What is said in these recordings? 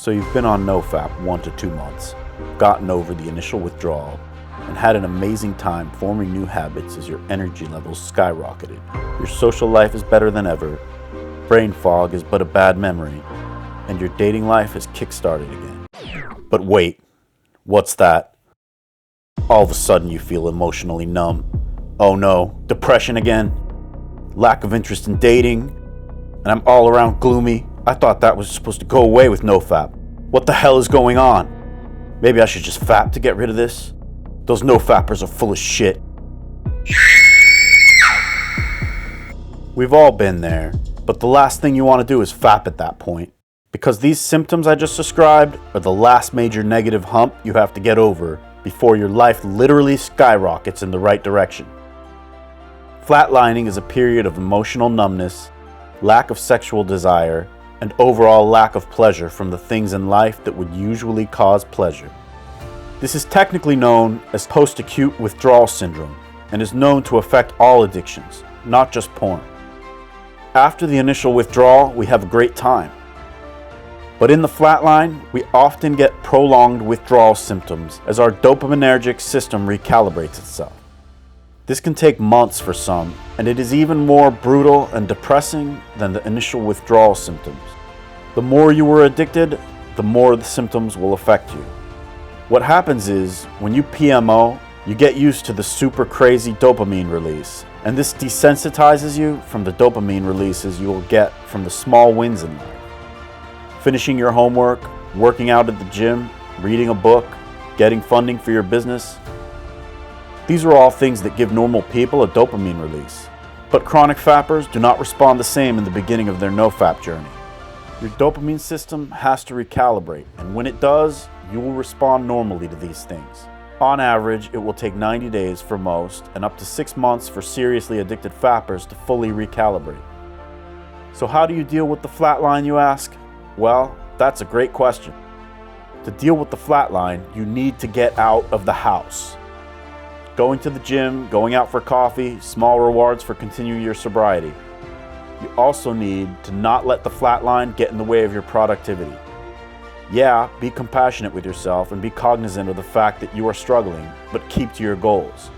So you've been on Nofap 1 to 2 months, gotten over the initial withdrawal, and had an amazing time forming new habits as your energy levels skyrocketed. Your social life is better than ever, brain fog is but a bad memory, and your dating life has kick-started again. But wait, what's that? All of a sudden you feel emotionally numb. Oh no, depression again? Lack of interest in dating? And I'm all around gloomy. I thought that was supposed to go away with Nofap. What the hell is going on? Maybe I should just fap to get rid of this? Those Nofappers are full of shit. We've all been there, but the last thing you want to do is fap at that point. Because these symptoms I just described are the last major negative hump you have to get over before your life literally skyrockets in the right direction. Flatlining is a period of emotional numbness, lack of sexual desire, and overall lack of pleasure from the things in life that would usually cause pleasure. This is technically known as post-acute withdrawal syndrome and is known to affect all addictions, not just porn. After the initial withdrawal, we have a great time. But in the flatline, we often get prolonged withdrawal symptoms as our dopaminergic system recalibrates itself. This can take months for some, and it is even more brutal and depressing than the initial withdrawal symptoms. The more you were addicted, the more the symptoms will affect you. What happens is, when you PMO, you get used to the super crazy dopamine release, and this desensitizes you from the dopamine releases you will get from the small wins in life. Finishing your homework, working out at the gym, reading a book, getting funding for your business. These are all things that give normal people a dopamine release. But chronic fappers do not respond the same in the beginning of their no-fap journey. Your dopamine system has to recalibrate, and when it does, you will respond normally to these things. On average, it will take 90 days for most, and up to 6 months for seriously addicted fappers to fully recalibrate. So how do you deal with the flatline, you ask? Well, that's a great question. To deal with the flatline, you need to get out of the house. Going to the gym, going out for coffee, small rewards for continuing your sobriety. You also need to not let the flatline get in the way of your productivity. Yeah, be compassionate with yourself and be cognizant of the fact that you are struggling, but keep to your goals.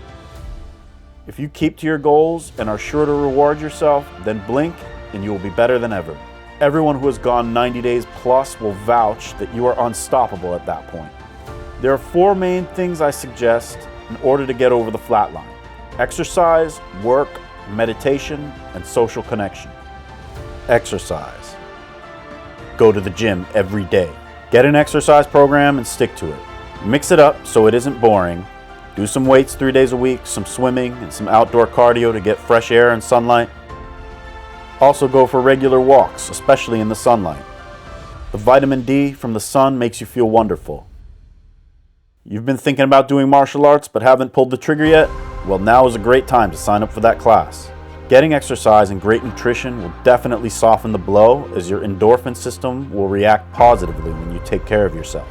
If you keep to your goals and are sure to reward yourself, then blink and you will be better than ever. Everyone who has gone 90 days plus will vouch that you are unstoppable at that point. There are 4 main things I suggest in order to get over the flatline: exercise, work, meditation, and social connection. Exercise. Go to the gym every day. Get an exercise program and stick to it. Mix it up so it isn't boring. Do some weights 3 days a week, some swimming, and some outdoor cardio to get fresh air and sunlight. Also go for regular walks, especially in the sunlight. The vitamin D from the sun makes you feel wonderful. You've been thinking about doing martial arts but haven't pulled the trigger yet? Well, now is a great time to sign up for that class. Getting exercise and great nutrition will definitely soften the blow, as your endorphin system will react positively when you take care of yourself.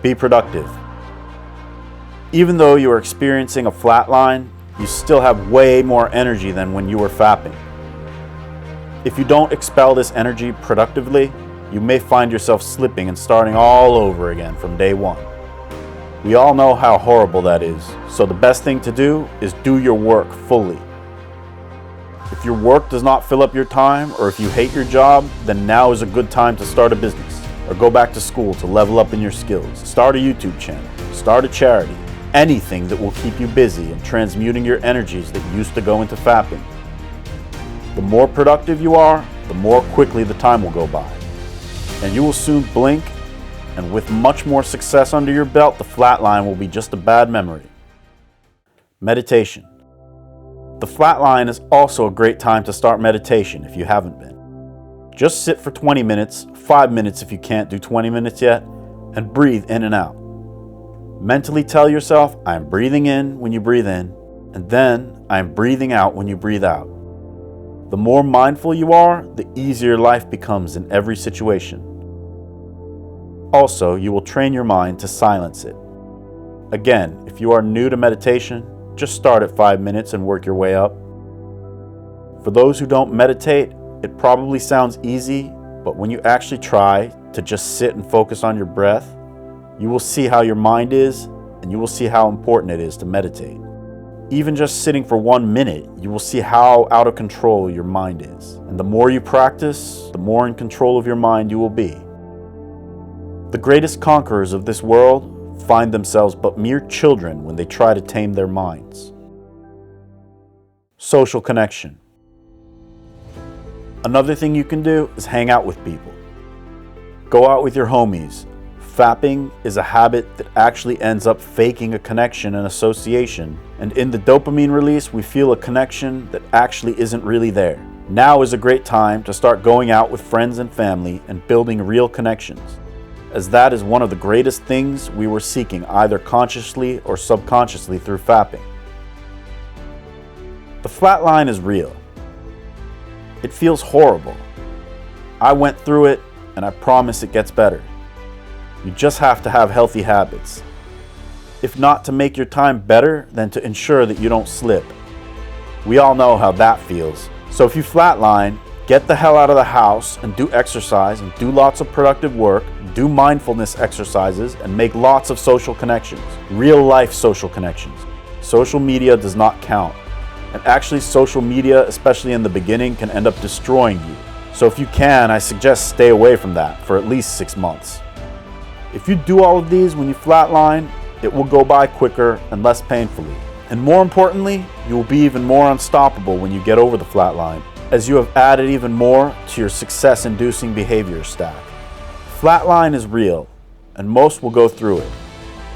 Be productive. Even though you are experiencing a flatline, you still have way more energy than when you were fapping. If you don't expel this energy productively, you may find yourself slipping and starting all over again from day one. We all know how horrible that is, so the best thing to do is do your work fully. If your work does not fill up your time, or if you hate your job, then now is a good time to start a business, or go back to school to level up in your skills. Start a YouTube channel, start a charity, anything that will keep you busy and transmuting your energies that used to go into fapping. The more productive you are, the more quickly the time will go by. And you will soon blink, and with much more success under your belt, the flatline will be just a bad memory. Meditation. The flatline is also a great time to start meditation if you haven't been. Just sit for 20 minutes, 5 minutes if you can't do 20 minutes yet, and breathe in and out. Mentally tell yourself, I am breathing in when you breathe in, and then I am breathing out when you breathe out. The more mindful you are, the easier life becomes in every situation. Also, you will train your mind to silence it. Again, if you are new to meditation, just start at 5 minutes and work your way up. For those who don't meditate, it probably sounds easy, But when you actually try to just sit and focus on your breath, you will see how your mind is, and you will see how important it is to meditate. Even just sitting for 1 minute, you will see how out of control your mind is. And the more you practice, the more in control of your mind you will be. The greatest conquerors of this world find themselves but mere children when they try to tame their minds. Social connection. Another thing you can do is hang out with people. Go out with your homies. Fapping is a habit that actually ends up faking a connection and association, and in the dopamine release we feel a connection that actually isn't really there. Now is a great time to start going out with friends and family and building real connections, as that is one of the greatest things we were seeking either consciously or subconsciously through fapping. The flatline is real. It feels horrible. I went through it, and I promise it gets better. You just have to have healthy habits. If not to make your time better, then to ensure that you don't slip. We all know how that feels. So if you flatline, get the hell out of the house and do exercise and do lots of productive work, do mindfulness exercises, and make lots of social connections. Real life social connections. Social media does not count. And actually social media, especially in the beginning, can end up destroying you. So if you can, I suggest stay away from that for at least 6 months. If you do all of these when you flatline, it will go by quicker and less painfully. And more importantly, you will be even more unstoppable when you get over the flatline, as you have added even more to your success-inducing behavior stack. Flatline is real, and most will go through it.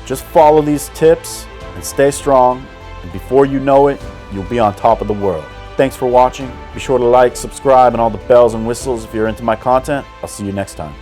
Just follow these tips and stay strong, and before you know it, you'll be on top of the world. Thanks for watching. Be sure to like, subscribe, and all the bells and whistles if you're into my content. I'll see you next time.